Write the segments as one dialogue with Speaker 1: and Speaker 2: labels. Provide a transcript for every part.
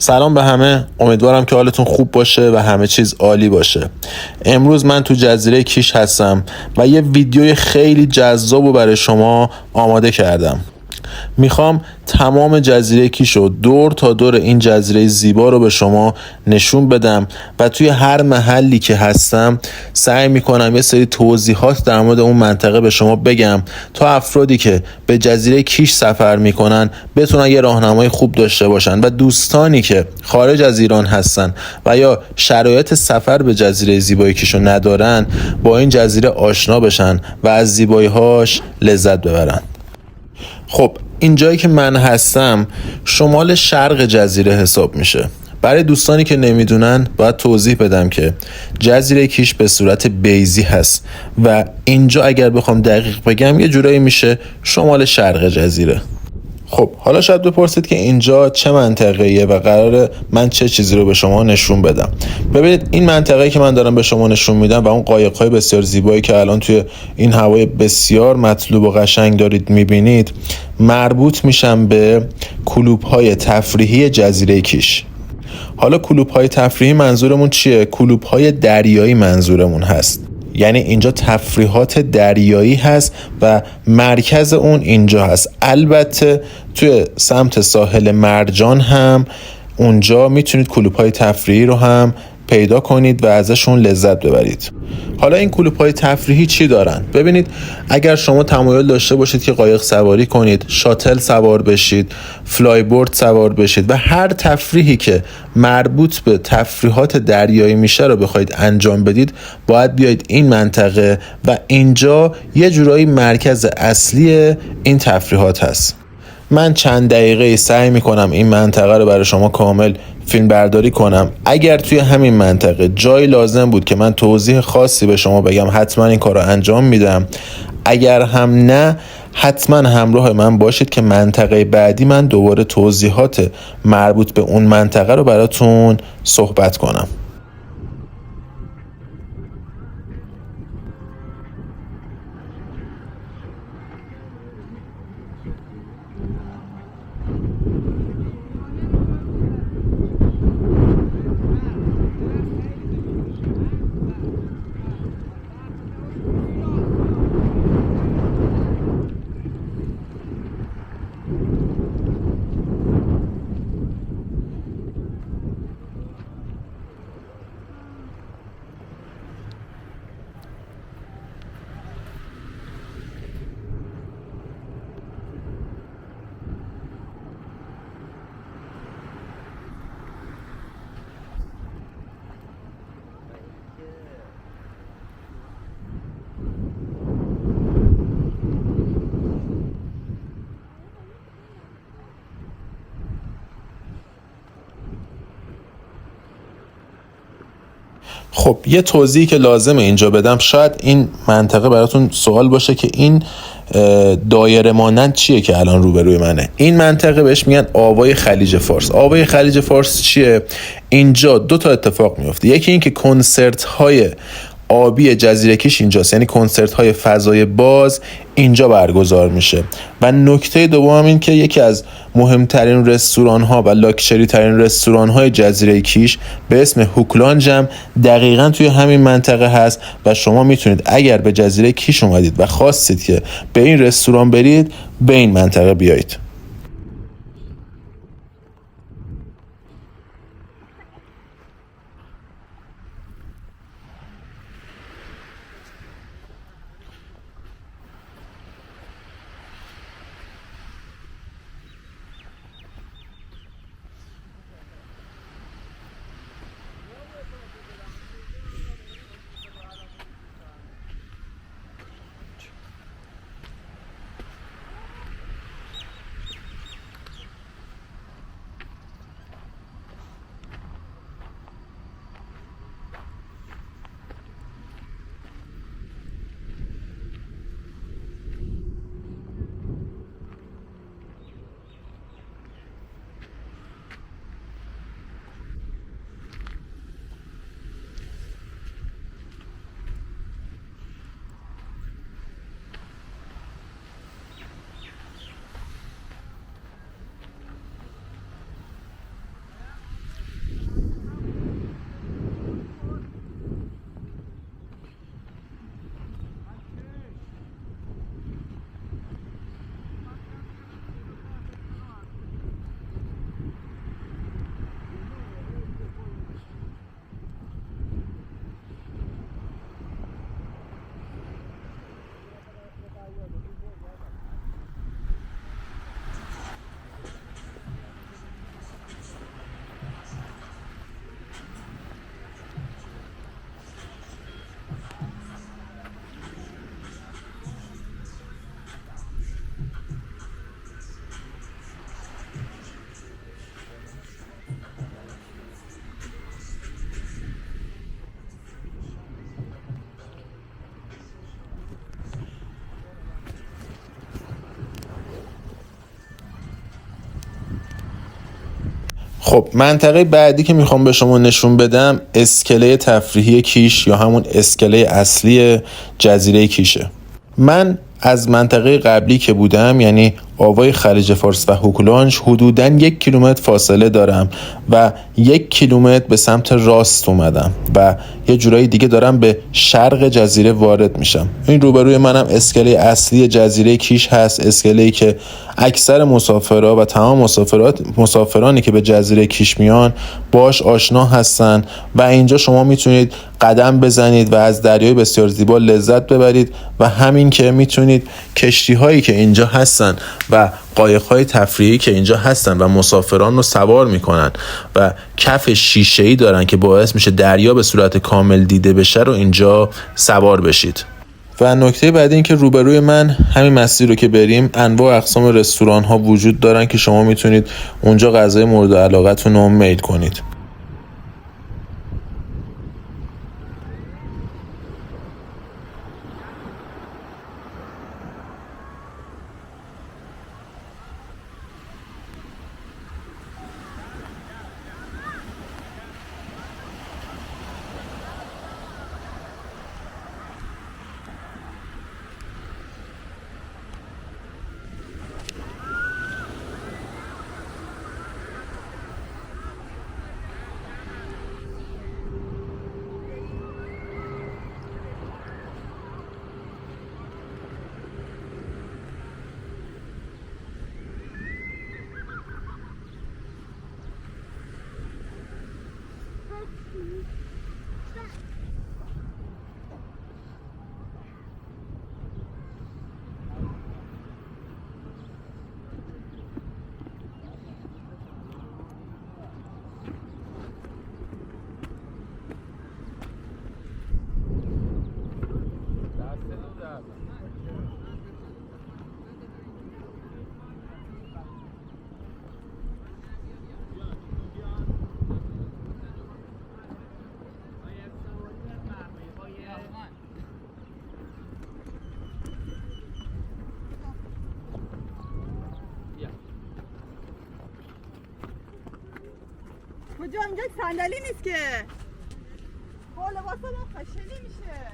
Speaker 1: سلام به همه، امیدوارم که حالتون خوب باشه و همه چیز عالی باشه. امروز من تو جزیره کیش هستم و یه ویدیوی خیلی جذاب رو برای شما آماده کردم. میخوام تمام جزیره کیش رو دور تا دور این جزیره زیبا رو به شما نشون بدم و توی هر محلی که هستم سعی میکنم یه سری توضیحات در مورد اون منطقه به شما بگم تا افرادی که به جزیره کیش سفر میکنن بتونن یه راهنمای خوب داشته باشن و دوستانی که خارج از ایران هستن و یا شرایط سفر به جزیره زیبای کیش رو ندارن با این جزیره آشنا بشن و از زیبایی‌هاش لذت ببرن. خب این جایی که من هستم شمال شرق جزیره حساب میشه. برای دوستانی که نمیدونن باید توضیح بدم که جزیره کیش به صورت بیضی هست و اینجا اگر بخوام دقیق بگم یه جورایی میشه شمال شرق جزیره. خب حالا شاید بپرسید که اینجا چه منطقه‌ایه و قراره من چه چیزی رو به شما نشون بدم. ببینید این منطقه‌ای که من دارم به شما نشون میدم و اون قایق‌های بسیار زیبایی که الان توی این هوای بسیار مطلوب و قشنگ دارید میبینید مربوط میشن به کلوب‌های تفریحی جزیره کیش. حالا کلوب‌های تفریحی منظورمون چیه؟ کلوب‌های دریایی منظورمون هست. یعنی اینجا تفریحات دریایی هست و مرکز اون اینجا هست. البته توی سمت ساحل مرجان هم اونجا میتونید کلوب‌های تفریحی رو هم پیدا کنید و ازشون لذت ببرید. حالا این کلوب‌های تفریحی چی دارن؟ ببینید اگر شما تمایل داشته باشید که قایق سواری کنید، شاتل سوار بشید، فلای بورد سوار بشید و هر تفریحی که مربوط به تفریحات دریایی میشه رو بخواید انجام بدید باید بیاید این منطقه و اینجا یه جورایی مرکز اصلی این تفریحات هست. من چند دقیقه سعی میکنم این منطقه رو برای شما کامل فیلم برداری کنم. اگر توی همین منطقه جایی لازم بود که من توضیح خاصی به شما بگم حتما این کار رو انجام میدم. اگر هم نه حتما همراه من باشید که منطقه بعدی من دوباره توضیحات مربوط به اون منطقه رو براتون صحبت کنم. خب یه توضیحی که لازمه اینجا بدم، شاید این منطقه براتون سوال باشه که این دایره مانند چیه که الان روبروی منه. این منطقه بهش میگن آوای خلیج فارس. آوای خلیج فارس چیه؟ اینجا دو تا اتفاق میفته. یکی این که کنسرت های آبی جزیره کیش اینجاست، یعنی کنسرت های فضای باز اینجا برگزار میشه. و نکته دوم این که یکی از مهمترین رستوران ها و لاکچری ترین رستوران های جزیره کیش به اسم هوکلانج هم دقیقاً توی همین منطقه هست و شما میتونید اگر به جزیره کیش اومدید و خواستید که به این رستوران برید به این منطقه بیایید. خب منطقه بعدی که میخوام به شما نشون بدم اسکله تفریحی کیش یا همون اسکله اصلی جزیره کیشه. من از منطقه قبلی که بودم یعنی آوای خلیج فارس و هوکلانج حدوداً 1 کیلومتر فاصله دارم و 1 کیلومتر به سمت راست اومدم و یه جورایی دیگه دارم به شرق جزیره وارد میشم. این روبروی منم اسکله اصلی جزیره کیش هست، اسکله‌ای که اکثر مسافرها و تمام مسافرانی که به جزیره کیش میان باش آشنا هستن و اینجا شما میتونید قدم بزنید و از دریای بسیار زیبا لذت ببرید و همین که میتونید کشتی هایی که اینجا هستن و قایق های تفریحی که اینجا هستن و مسافران رو سوار میکنن و کف شیشه‌ای دارن که باعث میشه دریا به صورت کامل دیده بشه رو اینجا سوار بشید. و نکته بعدی این که روبروی من همین مسیر رو که بریم انواع اقسام رستوران ها وجود دارن که شما میتونید اونجا غذای مورد علاقتون رو میل کنید.
Speaker 2: کجا اینجا صندلی نیست که حالا واسه ما خشنی میشه.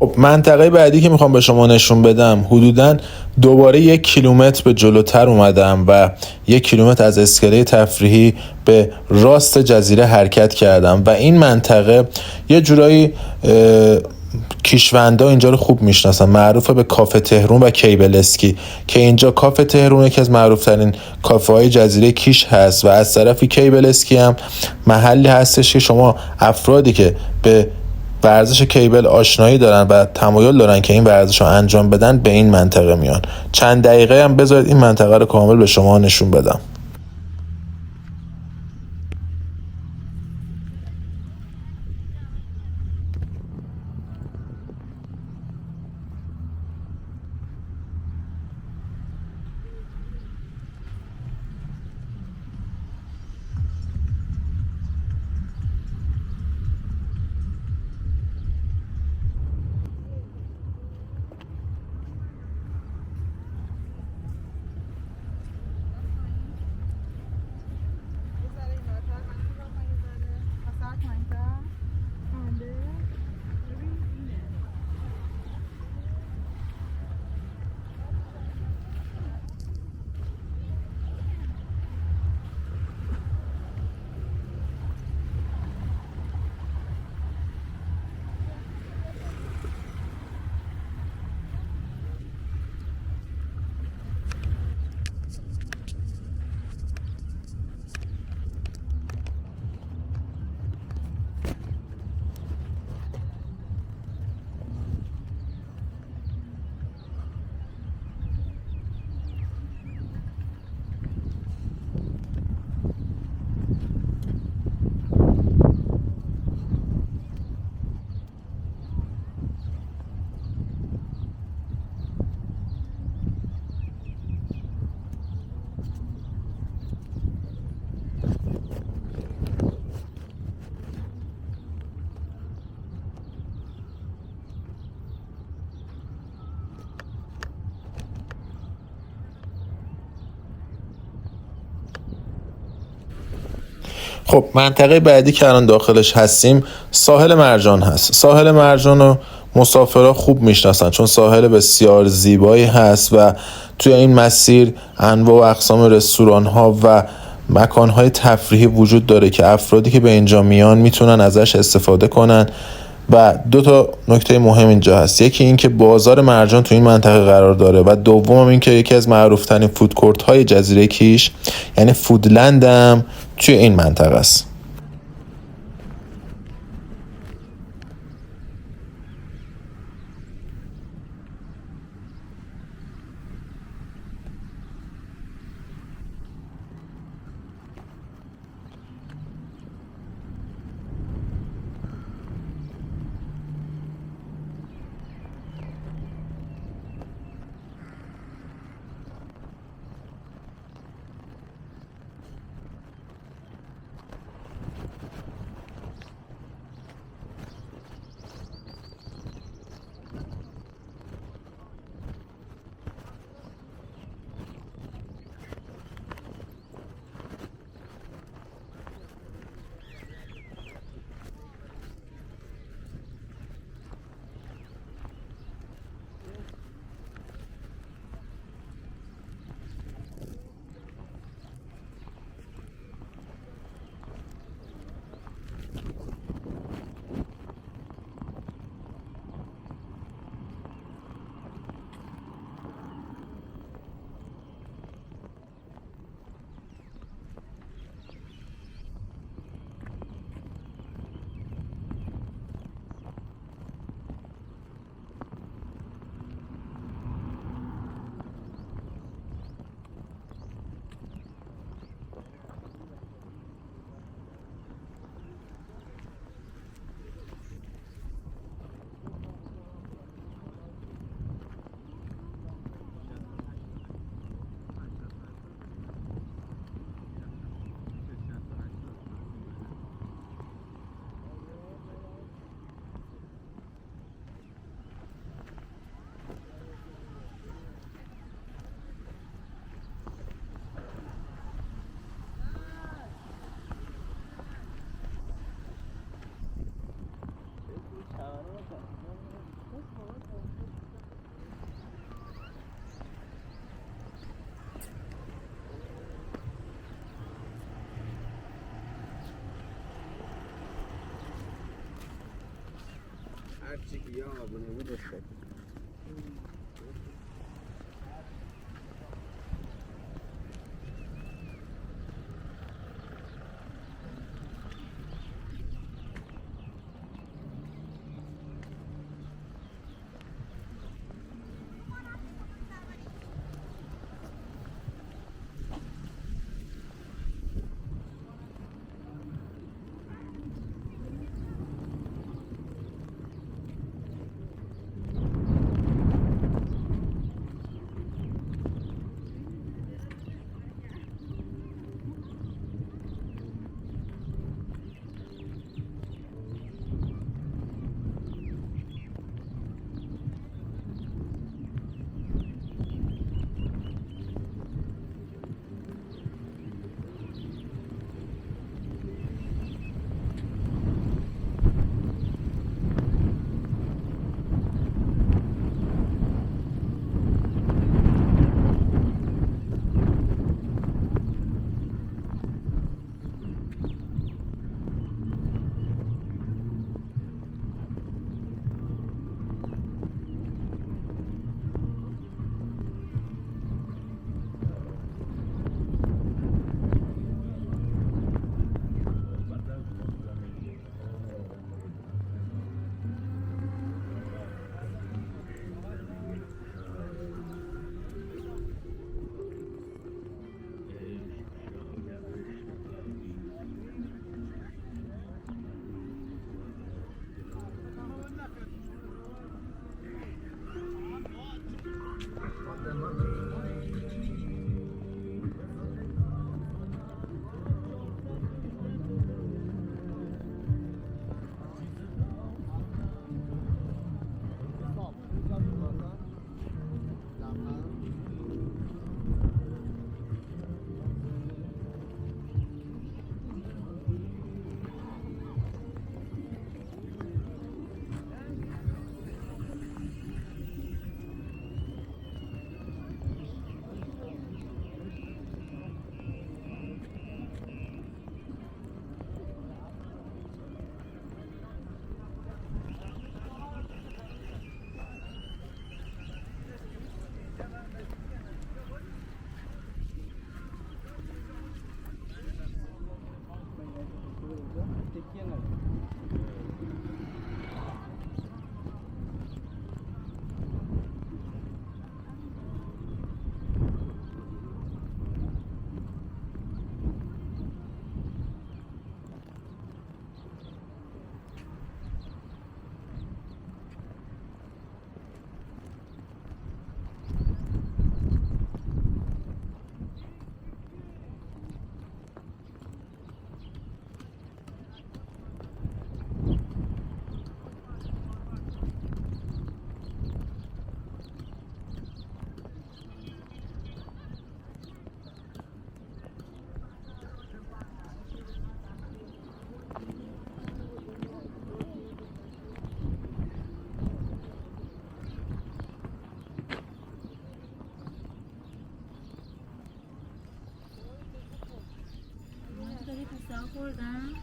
Speaker 1: خب منطقه بعدی که میخوام به شما نشون بدم، حدوداً دوباره 1 کیلومتر به جلوتر اومدم و 1 کیلومتر از اسکله تفریحی به راست جزیره حرکت کردم و این منطقه یه جورایی کیشوندا اینجا رو خوب میشناسن، معروفه به کافه تهرون و کیبل اسکی که اینجا کافه تهرون یکی از معروف ترین کافه های جزیره کیش هست و از طرفی کیبل اسکی هم محلی هستش که شما افرادی که به ورزش کیبل آشنایی دارن و تمایل دارن که این ورزش رو انجام بدن به این منطقه میان. چند دقیقه هم بذارید این منطقه رو کامل به شما نشون بدم. خب منطقه بعدی که الان داخلش هستیم ساحل مرجان هست. ساحل مرجان رو مسافرها خوب میشناسن چون ساحل بسیار زیبایی هست و توی این مسیر انواع و اقسام رستوران ها و مکان های تفریحی وجود داره که افرادی که به اینجا میان میتونن ازش استفاده کنن. و 2 تا نکته مهم اینجا هست، یکی این که بازار مرجان تو این منطقه قرار داره و دوم این که یکی از معروف ترین فودکورت های جزیره کیش یعنی فودلند هم توی این منطقه است.
Speaker 3: هرچی که یا آبونه بود افتاد.
Speaker 4: خوردم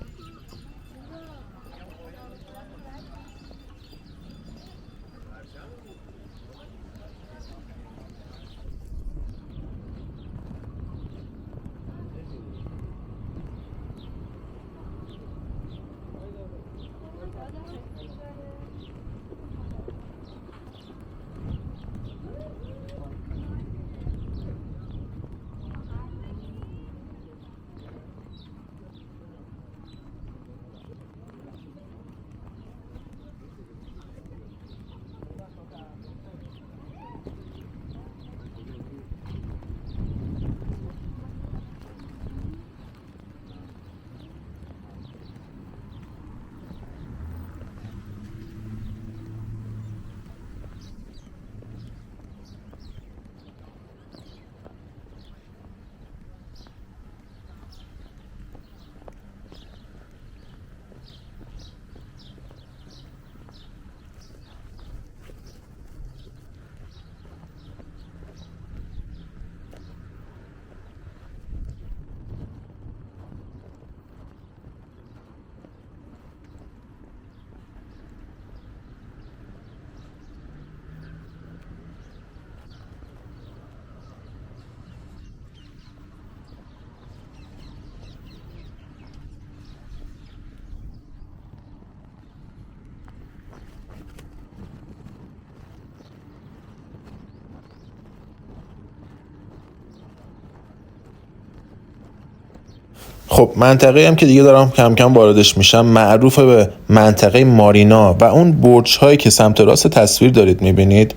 Speaker 1: خب منطقه هم که دیگه دارم کم کم واردش میشم معروف به منطقه مارینا و اون برج هایی که سمت راست تصویر دارید میبینید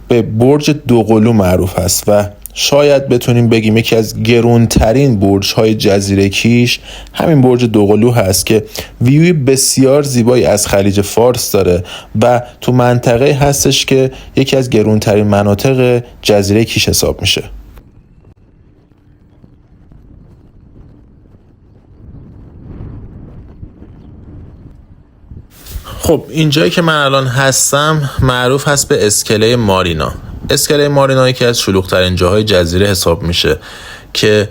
Speaker 1: به برج دوقلو معروف هست و شاید بتونیم بگیم یکی از گرونترین برج های جزیره کیش همین برج دوقلو هست که ویوی بسیار زیبایی از خلیج فارس داره و تو منطقه هستش که یکی از گرونترین مناطق جزیره کیش حساب میشه. خب اینجایی که من الان هستم معروف هست به اسکله مارینا. اسکله مارینا یکی از شلوغ‌ترین جاهای جزیره حساب میشه که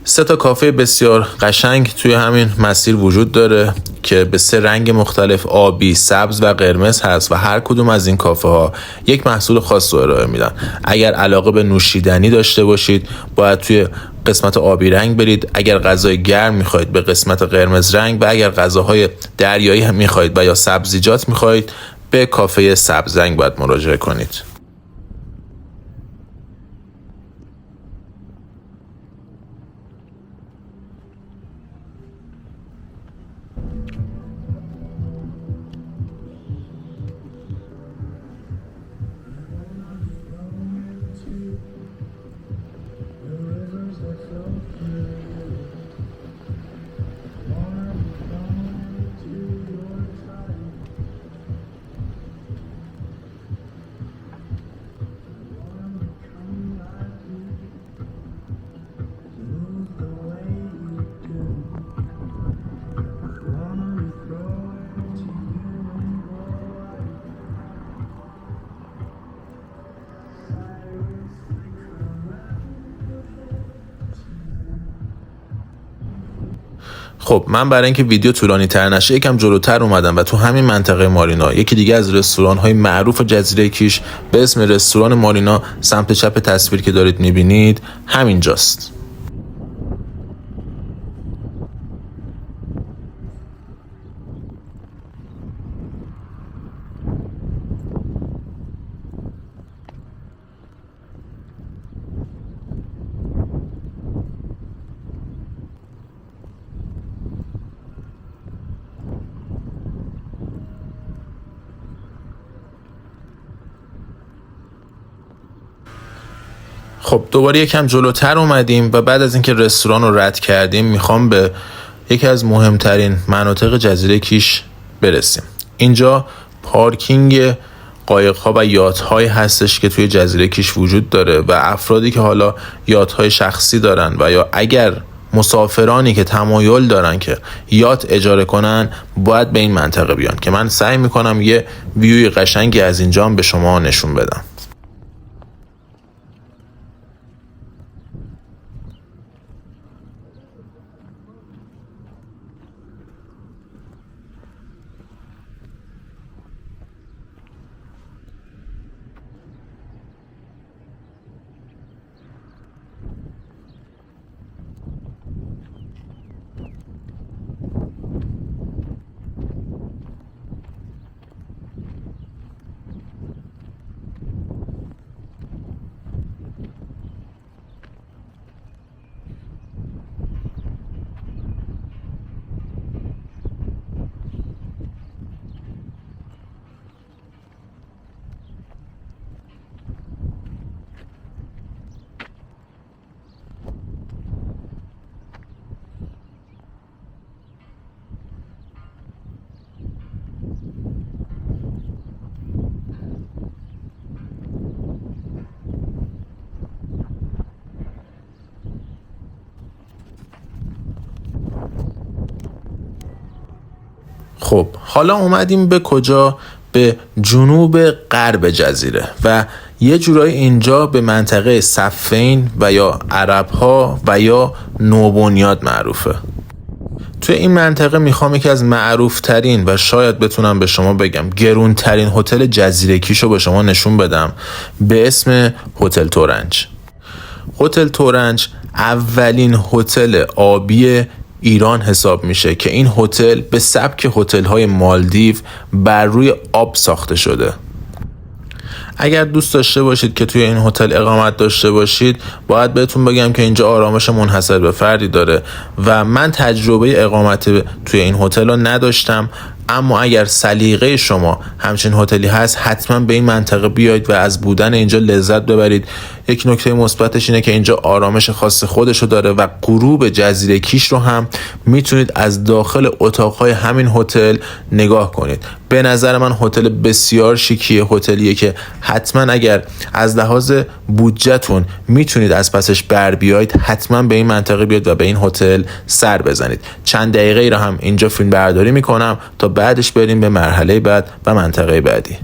Speaker 1: 3 کافه بسیار قشنگ توی همین مسیر وجود داره که به 3 رنگ مختلف آبی، سبز و قرمز هست و هر کدوم از این کافه ها یک محصول خاص رو ارائه میدن. اگر علاقه به نوشیدنی داشته باشید باید توی قسمت آبی رنگ برید، اگر غذای گرم میخواید به قسمت قرمز رنگ و اگر غذاهای دریایی هم میخواید و یا سبزیجات میخواید به کافه سبز رنگ باید مراجعه کنید. خب من برای اینکه ویدیو طولانی تر نشه یکم جلوتر اومدم و تو همین منطقه مارینا یکی دیگه از رستوران های معروف جزیره کیش به اسم رستوران مارینا سمت چپ تصویر که دارید میبینید همینجاست. خب دوباره یکم جلوتر اومدیم و بعد از اینکه رستوران رو رد کردیم میخوام به یکی از مهمترین مناطق جزیره کیش برسیم. اینجا پارکینگ قایق‌ها و یات‌های هستش که توی جزیره کیش وجود داره و افرادی که حالا یات‌های شخصی دارن و یا اگر مسافرانی که تمایل دارن که یات اجاره کنن باید به این منطقه بیان که من سعی میکنم یه ویوی قشنگی از اینجا به شما نشون بدم. خب حالا اومدیم به کجا؟ به جنوب غرب جزیره و یه جورایی اینجا به منطقه صفین و یا عرب‌ها و یا نوبنیاد معروفه. توی این منطقه میخوام یکی از معروفترین و شاید بتونم به شما بگم گرونترین هتل جزیره کیشو به شما نشون بدم به اسم هتل تورنج. هتل تورنج اولین هتل آبی ایران حساب میشه که این هتل به سبک هتل‌های مالدیو بر روی آب ساخته شده. اگر دوست داشته باشید که توی این هتل اقامت داشته باشید، باید بهتون بگم که اینجا آرامش منحصر به فردی داره و من تجربه اقامت توی این هتل رو نداشتم. اما اگر سلیقه شما همچین هتلی هست، حتما به این منطقه بیاید و از بودن اینجا لذت ببرید. یک نکته مثبتش اینه که اینجا آرامش خاص خودشو داره و غروب جزیره کیش رو هم میتونید از داخل اتاقهای همین هتل نگاه کنید. به نظر من هتل بسیار شیکیه، هتلیه که حتما اگر از لحاظ بودجه‌تون میتونید از پسش بر بیاید، حتما به این منطقه بیاید و به این هتل سر بزنید. چند دقیقه ای رو هم اینجا فیلم برداری میکنم تا بعدش بریم به مرحله بعد و منطقه بعدی.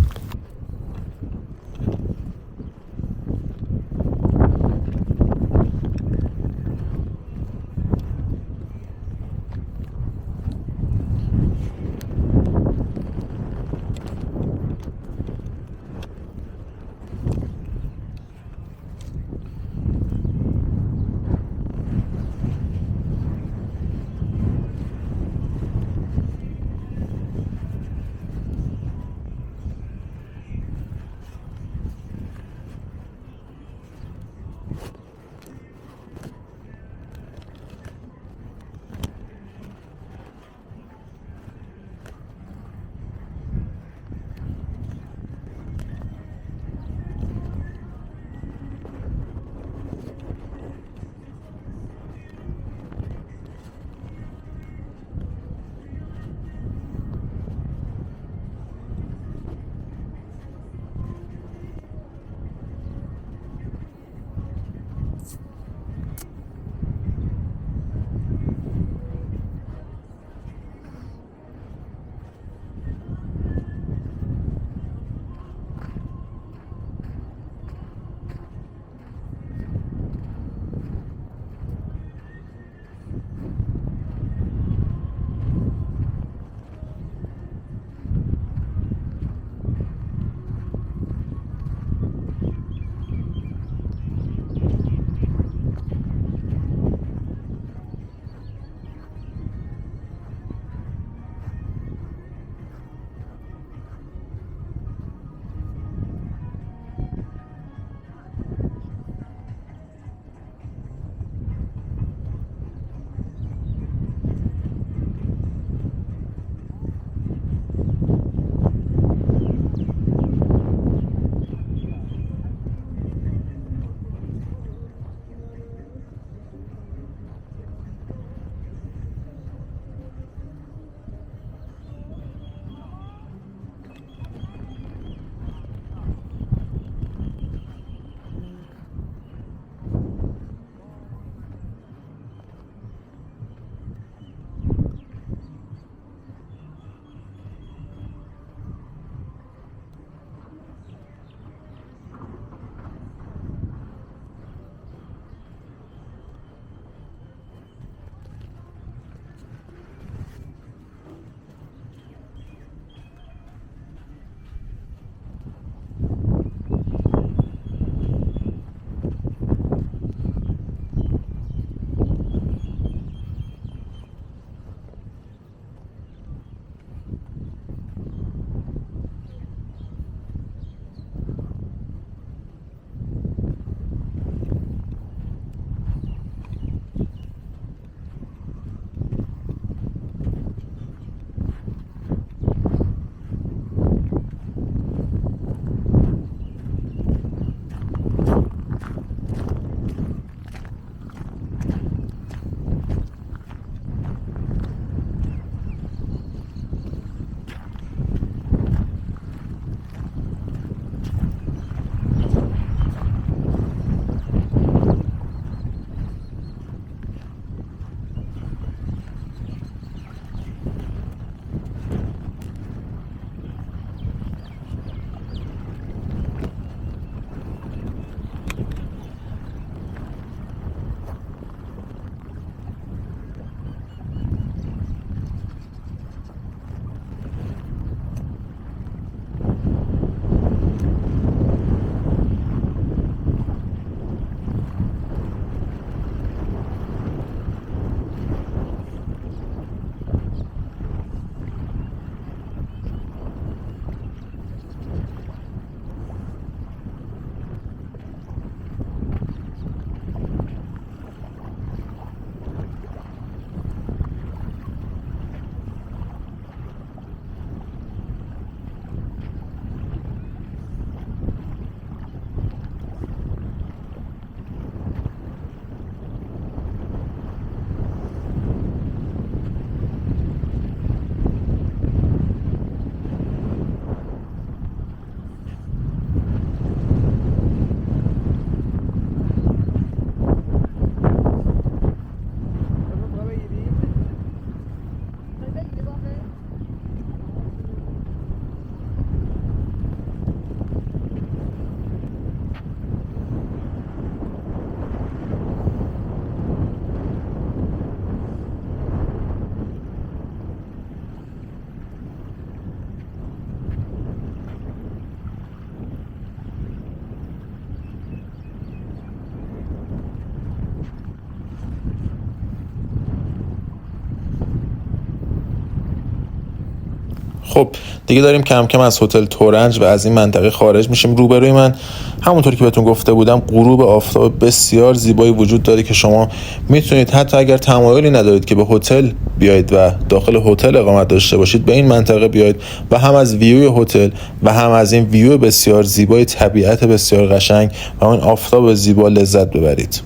Speaker 1: خب دیگه داریم کم کم از هتل تورنج و از این منطقه خارج میشیم. روبروی من همونطور که بهتون گفته بودم غروب آفتاب بسیار زیبایی وجود داره که شما میتونید حتی اگر تمایلی ندارید که به هتل بیاید و داخل هتل اقامت داشته باشید به این منطقه بیاید و هم از ویوی هتل و هم از این ویو بسیار زیبای طبیعت بسیار قشنگ و اون آفتاب زیبا لذت ببرید.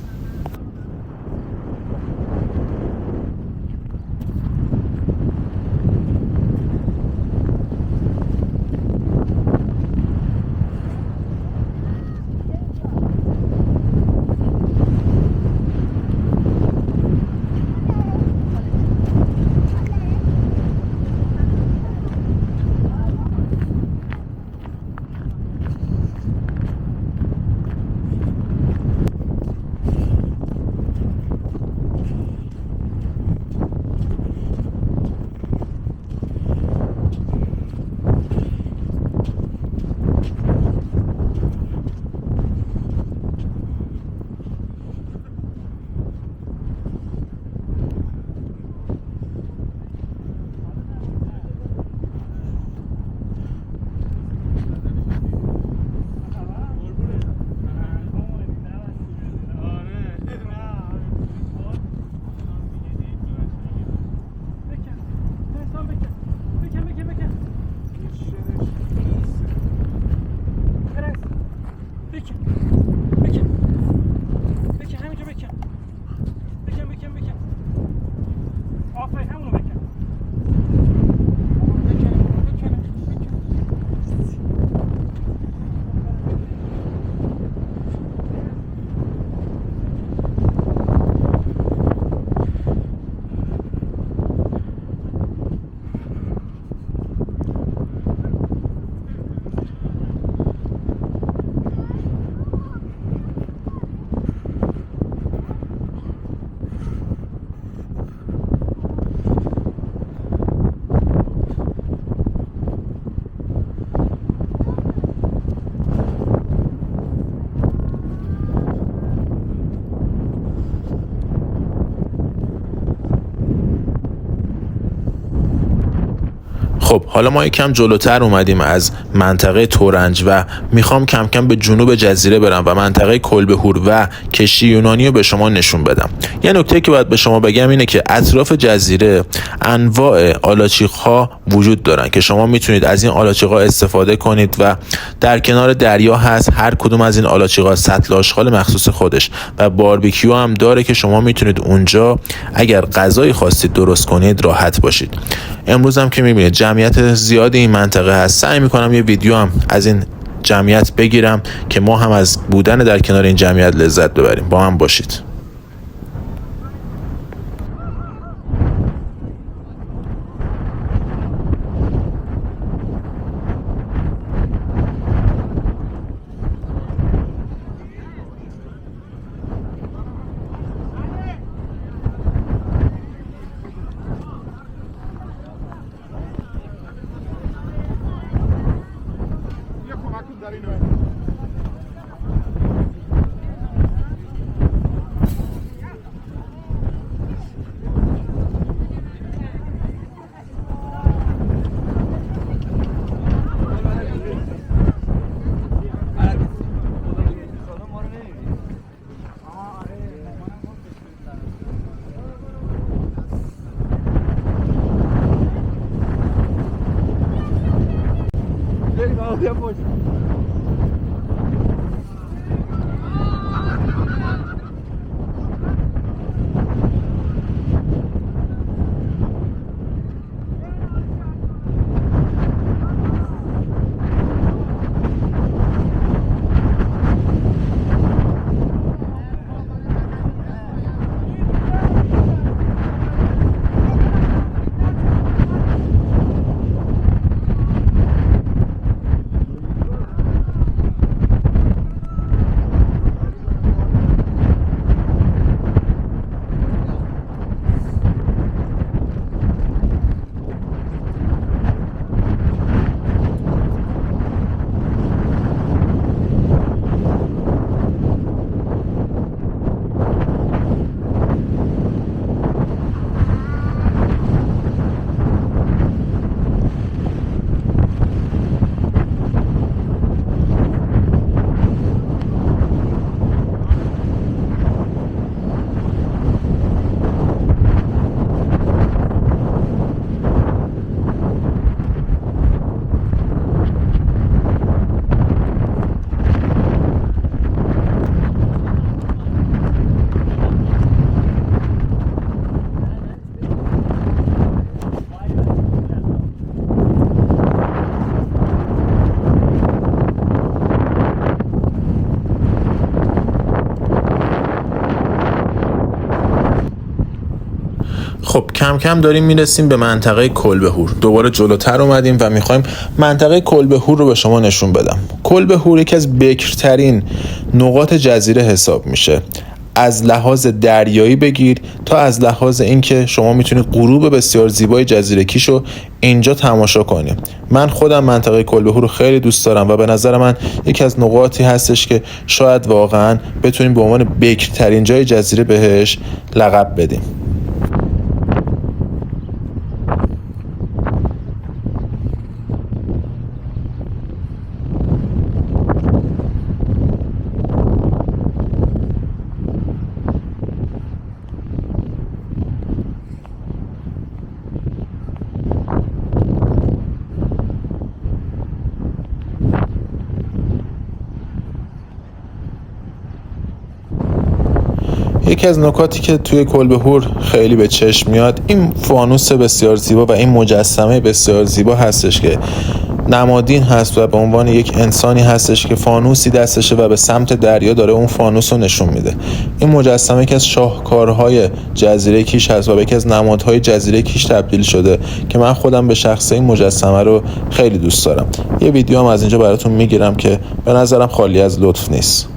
Speaker 1: خب حالا ما یکم جلوتر اومدیم از منطقه تورنج و میخوام کم کم به جنوب جزیره برم و منطقه کلبهور و کشتی یونانی رو به شما نشون بدم. یه نکته که باید به شما بگم اینه که اطراف جزیره انواع آلاچیق‌ها وجود دارن که شما میتونید از این آلاچیق‌ها استفاده کنید و در کنار دریا هست. هر کدوم از این آلاچیق‌ها سطل آشغال مخصوص خودش و باربیکیو هم داره که شما میتونید اونجا اگر غذای خواستید درست کنید راحت باشید. امروز هم که میبینید جمعیت زیادی این منطقه هست. سعی میکنم یه ویدیو هم از این جمعیت بگیرم که ما هم از بودن در کنار این جمعیت لذت ببریم. با هم باشید. خب کم کم داریم میرسیم به منطقه کلبهور. دوباره جلوتر اومدیم و میخوایم منطقه کلبهور رو به شما نشون بدم. کلبهور یکی از بکرترین نقاط جزیره حساب میشه، از لحاظ دریایی بگیر تا از لحاظ اینکه شما میتونید غروب بسیار زیبای جزیره کیش رو اینجا تماشا کنید. من خودم منطقه کلبهور رو خیلی دوست دارم و به نظر من یکی از نقاطی هستش که شاید واقعا بتونیم به عنوان بکرترین جای جزیره بهش لقب بدیم. یکی از نکاتی که توی کلبهور خیلی به چشم میاد این فانوس بسیار زیبا و این مجسمه بسیار زیبا هستش که نمادین هست و به عنوان یک انسانی هستش که فانوسی دستشه و به سمت دریا داره اون فانوس رو نشون میده. این مجسمه یکی از شاهکارهای جزیره کیش هست و به یکی از نمادهای جزیره کیش تبدیل شده که من خودم به شخصه این مجسمه رو خیلی دوست دارم. یه ویدیو هم از اینجا براتون میگیرم که به نظرم خالی از لطف نیست.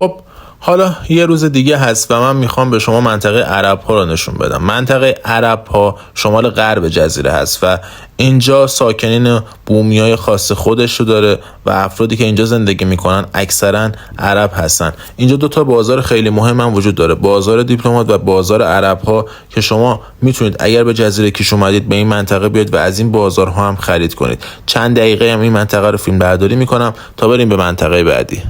Speaker 1: خب حالا یه روز دیگه هست و من میخوام به شما منطقه عرب ها رو نشون بدم. منطقه عرب ها شمال غرب جزیره هست و اینجا ساکنین بومیای خاص خودش رو داره و افرادی که اینجا زندگی میکنن اکثرا عرب هستن. اینجا دو تا بازار خیلی مهم هم وجود داره، بازار دیپلمات و بازار عرب ها، که شما میتونید اگر به جزیره کیش اومدید به این منطقه بیاید و از این بازارها هم خرید کنید. چند دقیقه هم این منطقه رو فیلم برداری میکنم تا بریم به منطقه بعدی.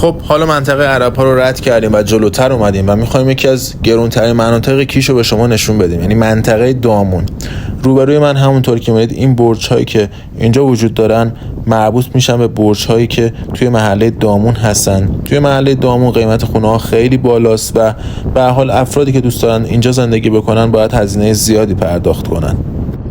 Speaker 1: خب حالا منطقه عرب ها رو رد کردیم و جلوتر اومدیم و میخوایم یکی از گرونترین مناطق کیش رو به شما نشون بدیم، یعنی منطقه دامون. روبروی من همونطور که می‌بینید این برج هایی که اینجا وجود دارن مربوط میشن به برج هایی که توی محله دامون هستن. توی محله دامون قیمت خونه ها خیلی بالاست و به هر حال افرادی که دوست دارن اینجا زندگی بکنن باید هزینه زیادی پرداخت کنن.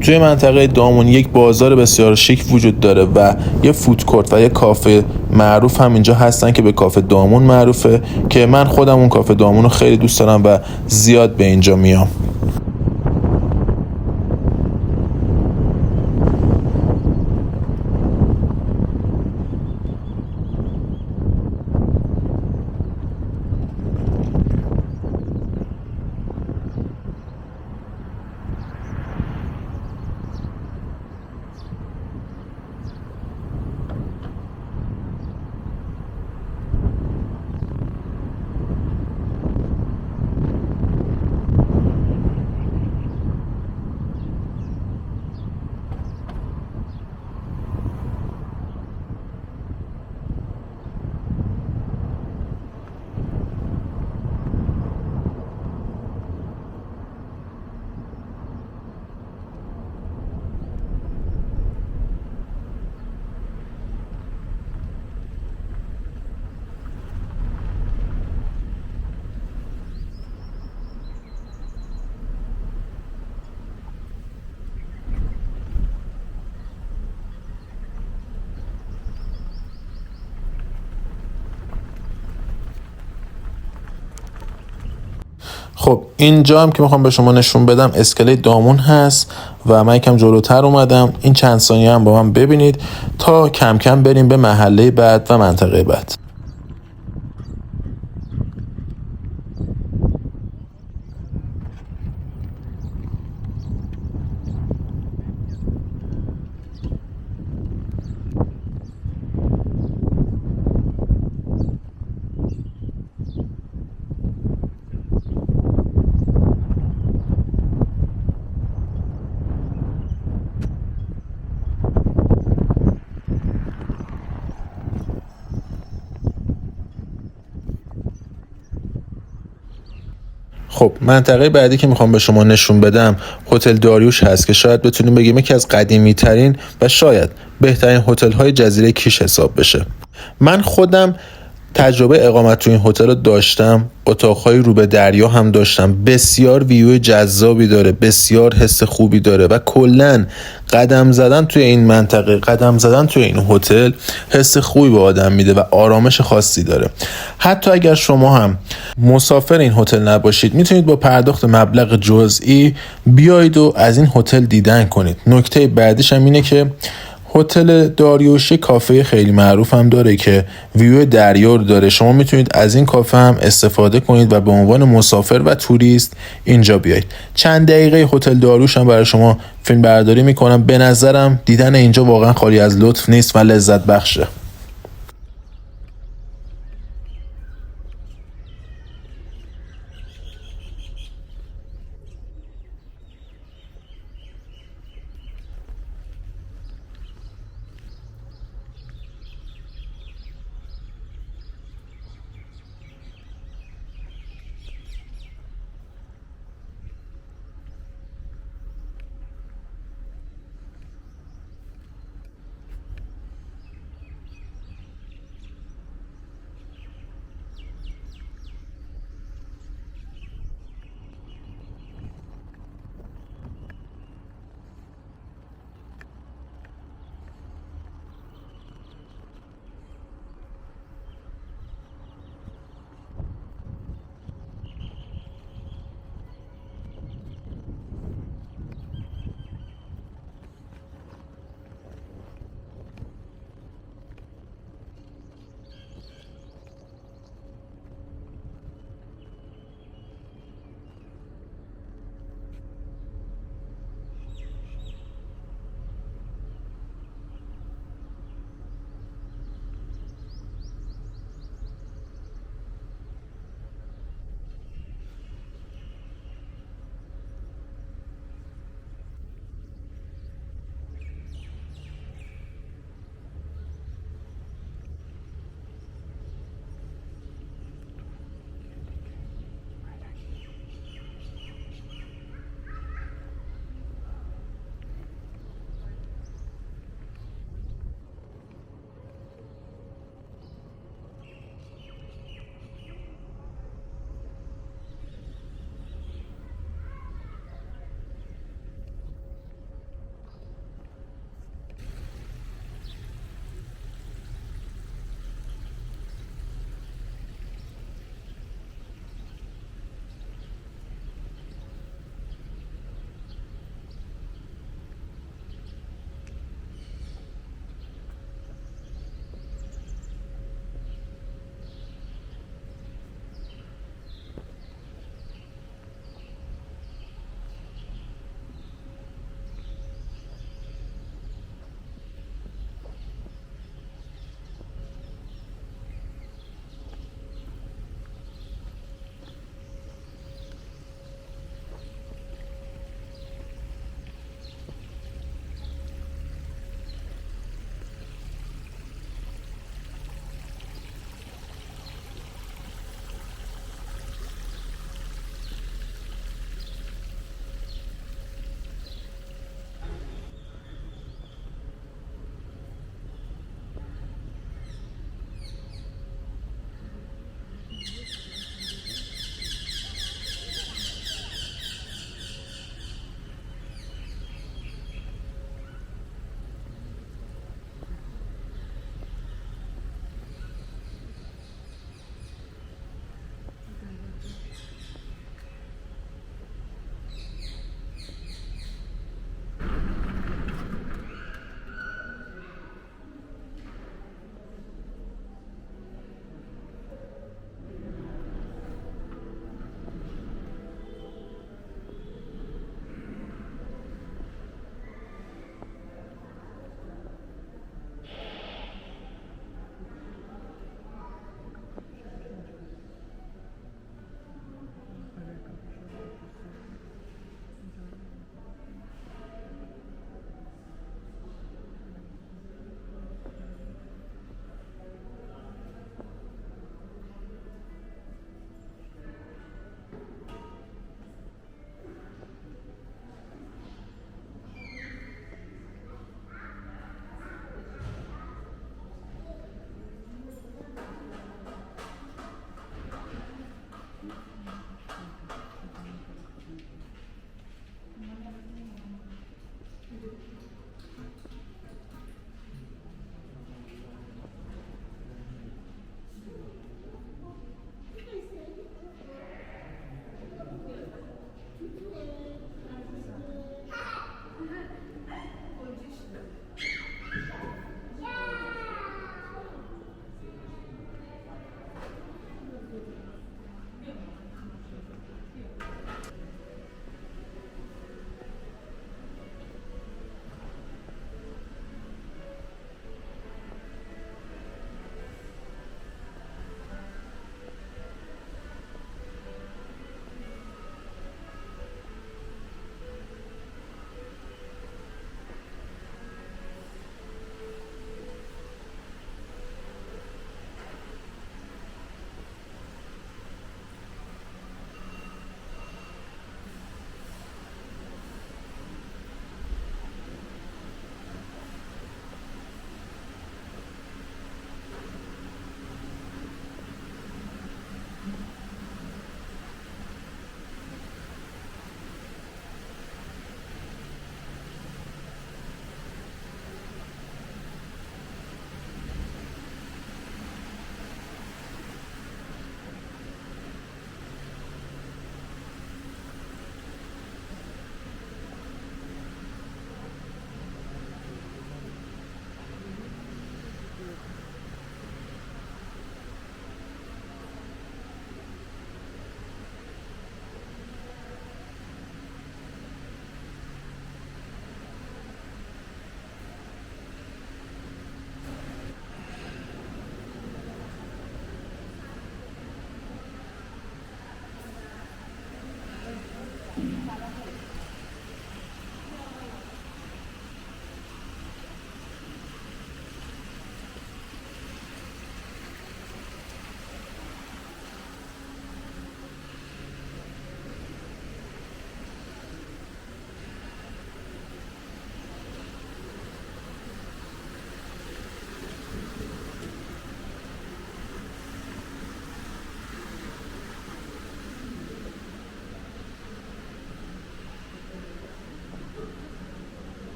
Speaker 1: توی منطقه دامون یک بازار بسیار شیک وجود داره و یه فودکورت و یه کافه معروف هم اینجا هستن که به کافه دامون معروفه، که من خودم اون کافه دامون رو خیلی دوست دارم و زیاد به اینجا میام. خب اینجا هم که میخوام به شما نشون بدم اسکله دامون هست و من یکم جلوتر اومدم. این چند ثانیه هم با من ببینید تا کم کم بریم به محله بعد و منطقه بعد. خب منطقه بعدی که میخوام به شما نشون بدم هتل داریوش هست که شاید بتونیم بگیم یکی از قدیمی ترین و شاید بهترین هتل های جزیره کیش حساب بشه. من خودم تجربه اقامت تو این هتل رو داشتم، اتاق‌های رو به دریا هم داشتم، بسیار ویو جذابی داره، بسیار حس خوبی داره و کلاً قدم زدن توی این منطقه، قدم زدن توی این هتل حس خوبی به آدم میده و آرامش خاصی داره. حتی اگر شما هم مسافر این هتل نباشید میتونید با پرداخت مبلغ جزئی بیایید و از این هتل دیدن کنید. نکته بعدیش هم اینه که هتل داریوش کافه خیلی معروف هم داره که ویو دریا رو داره. شما میتونید از این کافه هم استفاده کنید و به عنوان مسافر و توریست اینجا بیایید. چند دقیقه هتل داریوش هم برای شما فیلم برداری میکنم. به نظرم دیدن اینجا واقعا خالی از لطف نیست و لذت بخشه.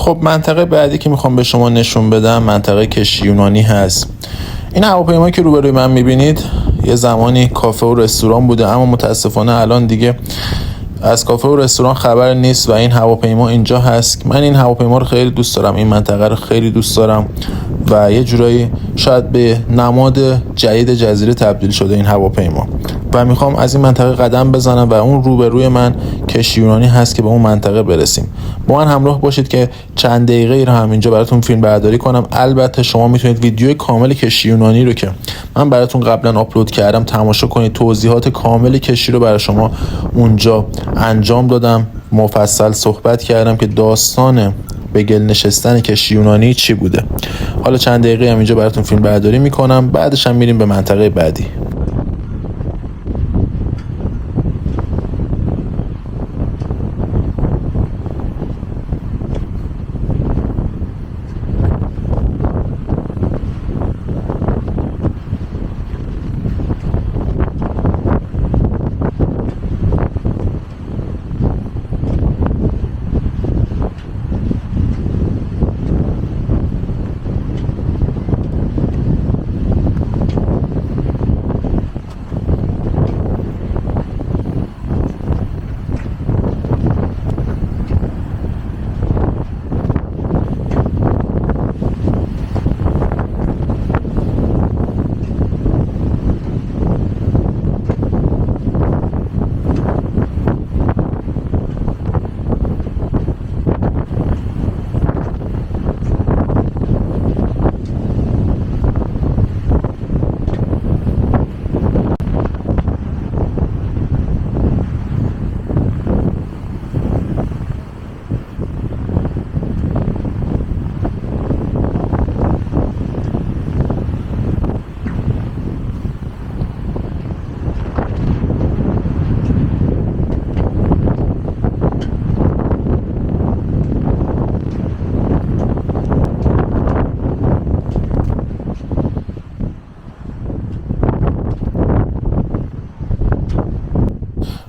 Speaker 1: خب منطقه بعدی که میخوام به شما نشون بدم منطقه کشتی یونانی هست. این هواپیمایی که روبروی من میبینید یه زمانی کافه و رستوران بوده، اما متاسفانه الان دیگه از کافه و رستوران خبر نیست و این هواپیما اینجا هست. من این هواپیما رو خیلی دوست دارم، این منطقه رو خیلی دوست دارم و یه جورایی شاید به نماد جدید جزیره تبدیل شده این هواپیما و میخوام از این منطقه قدم بزنم و اون روبروی من کشتی یونانی هست که به اون منطقه برسیم. با من همراه باشید که چند دقیقه رو همینجا براتون فیلم برداری کنم. البته شما میتونید ویدیوی کامل کشتی یونانی رو که من براتون قبلا آپلود کردم تماشا کنید. توضیحات کامل کشتی رو برای شما اونجا انجام دادم، مفصل صحبت کردم که داستان به گل نشستن کشتی یونانی چی بوده. حالا چند دقیقه هم اینجا براتون فیلم برداری میکنم، بعدش هم میریم به منطقه بعدی.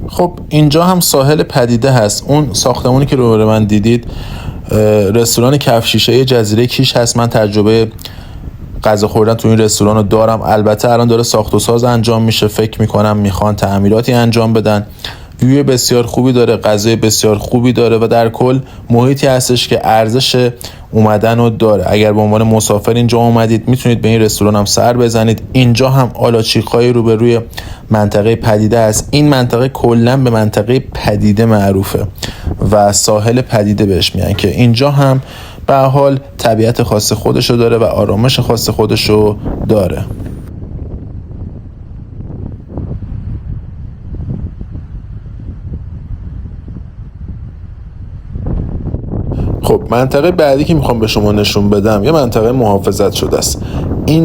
Speaker 1: خب اینجا هم ساحل پدیده هست. اون ساختمونی که رو من دیدید رستوران کف شیشه جزیره کیش هست. من تجربه غذا خوردن تو این رستوران رو دارم. البته الان داره ساخت و ساز انجام میشه، فکر میکنم میخوان تعمیراتی انجام بدن. ویو بسیار خوبی داره، غذای بسیار خوبی داره و در کل محیطی هستش که ارزش اومدن رو داره. اگر به عنوان مسافر اینجا اومدید میتونید به این رستوران هم سر بزنید. اینجا هم آلاچیق‌های روبروی منطقه پدیده است. این منطقه کلا به منطقه پدیده معروفه و ساحل پدیده بهش میگن که اینجا هم به حال طبیعت خاص خودشو داره و آرامش خاص خودشو داره. خب منطقه بعدی که میخوام به شما نشون بدم یه منطقه محافظت شده است. این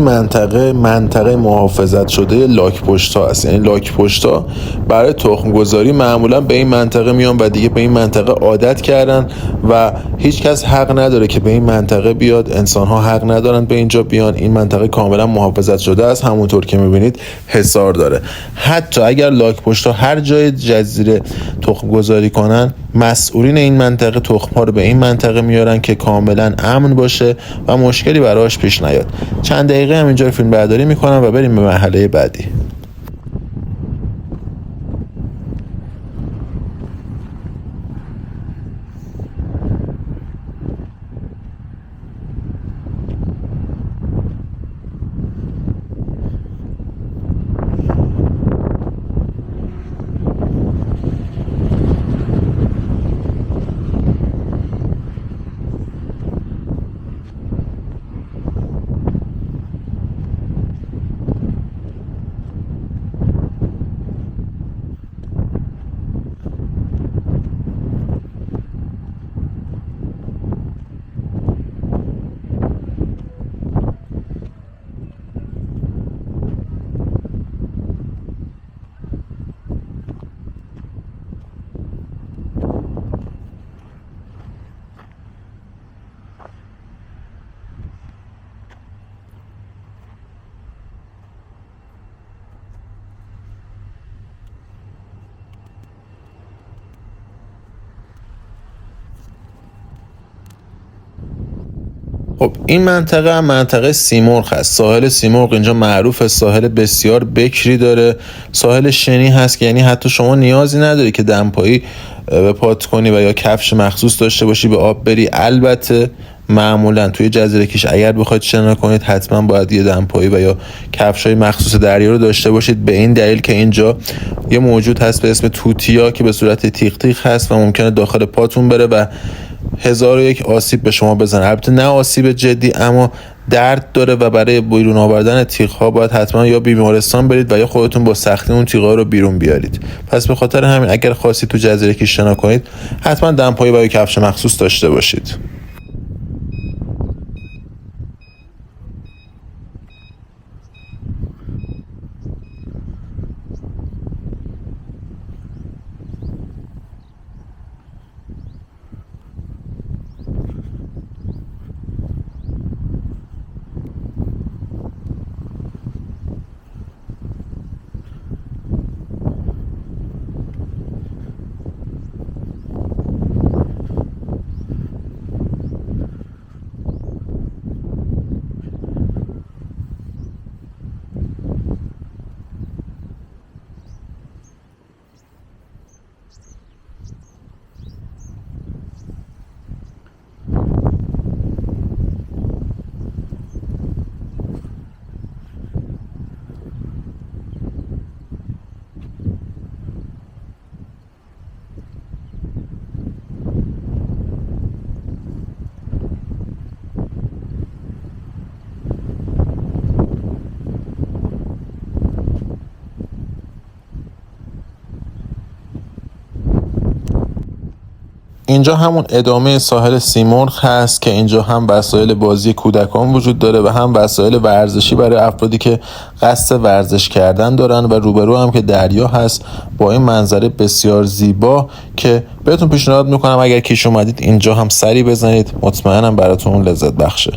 Speaker 1: منطقه محافظت شده لاک‌پشت‌ها است. یعنی لاک‌پشت‌ها برای تخم گذاری معمولا به این منطقه میان و دیگه به این منطقه عادت کردن و هیچ کس حق نداره که به این منطقه بیاد. انسان‌ها حق ندارن به اینجا بیان. این منطقه کاملا محافظت شده است. همونطور که میبینید حصار داره. حتی اگر لاک‌پشت‌ها هر جای جزیره تخم گذاری کنن، مسئولین این منطقه تخم‌ها رو به این منطقه میارن که کاملا امن باشه و مشکلی براش پیش نیاد. چند دقیقه هم اینجا فیلم برداری میکنم و بریم به مرحله بعدی. خب این منطقه هم منطقه سیمرغ هست. ساحل سیمرغ اینجا معروفه، ساحل بسیار بکری داره، ساحل شنی هست که یعنی حتی شما نیازی نداری که دمپایی به پات کنی و یا کفش مخصوص داشته باشی به آب بری. البته معمولا توی جزیره کیش اگر بخواید شنا کنید حتما باید یه دمپایی و یا کفشای مخصوص دریا رو داشته باشید، به این دلیل که اینجا یه موجود هست به اسم توتیا که به صورت تیغ تیغ هست و ممکنه داخل پاتون بره و 1001 آسیب به شما بزنه. البته نه آسیب جدی، اما درد داره و برای بیرون آوردن تیغ ها باید حتما یا بیمارستان برید و یا خودتون با سختی اون تیغ ها رو بیرون بیارید. پس به خاطر همین اگر خواستید تو جزیره کیش شنا کنید حتما دمپایی و یا کفش مخصوص داشته باشید. اینجا همون ادامه ساحل سیمرغ هست که اینجا هم وسایل بازی کودکان وجود داره و هم وسایل ورزشی برای افرادی که قصد ورزش کردن دارن و روبرو هم که دریا هست با این منظره بسیار زیبا که بهتون پیشنهاد میکنم اگر کیش اومدید اینجا هم سری بزنید، مطمئنم براتون لذت بخشه.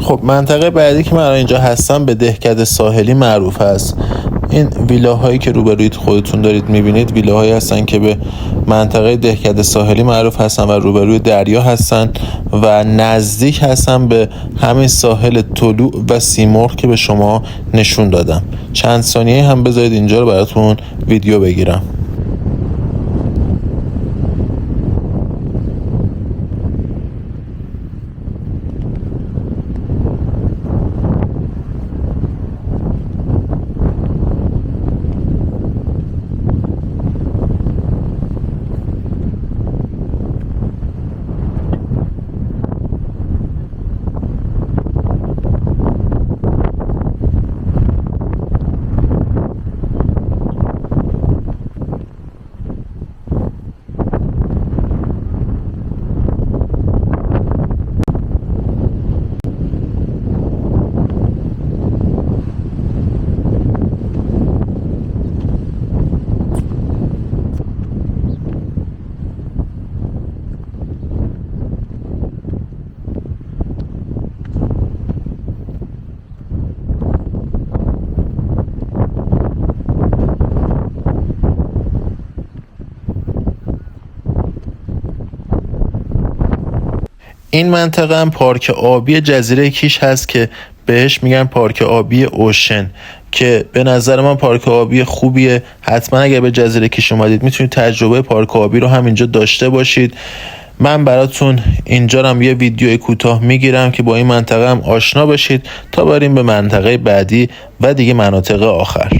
Speaker 1: خب منطقه بعدی که من اینجا هستم به دهکده ساحلی معروف هست. این ویلاهایی که روبروی خودتون دارید میبینید ویلاهایی هستن که به منطقه دهکده ساحلی معروف هستن و روبروی دریا هستن و نزدیک هستن به همین ساحل طلوع و سیمرغ که به شما نشون دادم. چند ثانیه هم بذارید اینجا رو براتون ویدیو بگیرم. این منطقه هم پارک آبی جزیره کیش هست که بهش میگن پارک آبی اوشن که به نظر من پارک آبی خوبیه. حتما اگر به جزیره کیش اومدید میتونید تجربه پارک آبی رو هم اینجا داشته باشید. من براتون اینجا هم یه ویدیو کوتاه میگیرم که با این منطقه هم آشنا بشید تا بریم به منطقه بعدی و دیگه مناطق آخر.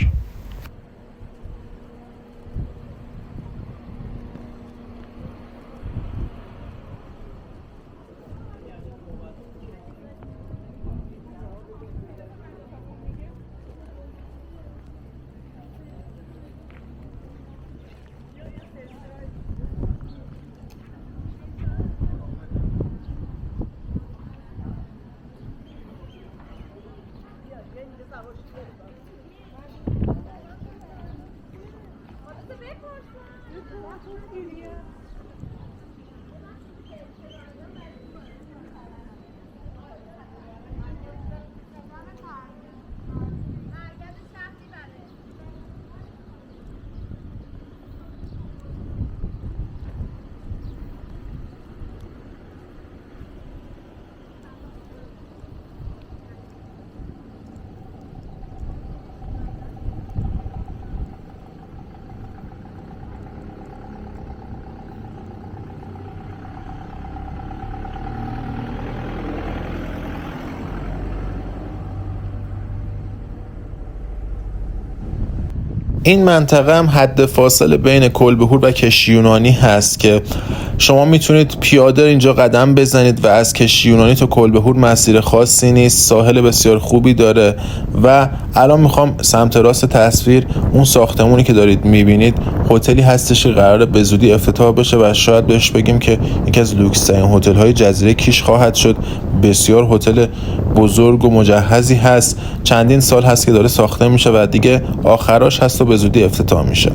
Speaker 1: این منطقه هم حد فاصله بین کلبهور و کشتی یونانی هست که شما میتونید پیاده اینجا قدم بزنید و از کشتی یونانی تا کلبهور مسیر خاصی نیست، ساحل بسیار خوبی داره. و الان میخوام سمت راست تصویر اون ساختمونی که دارید میبینید هتلی هستش که قراره به زودی افتتاح بشه و شاید بهش بگیم که یکی از لوکس ترین هتل های جزیره کیش خواهد شد. بسیار هتل بزرگ و مجهزی هست، چندین سال هست که داره ساخته میشه و دیگه آخراش هست و به زودی افتتاح میشه.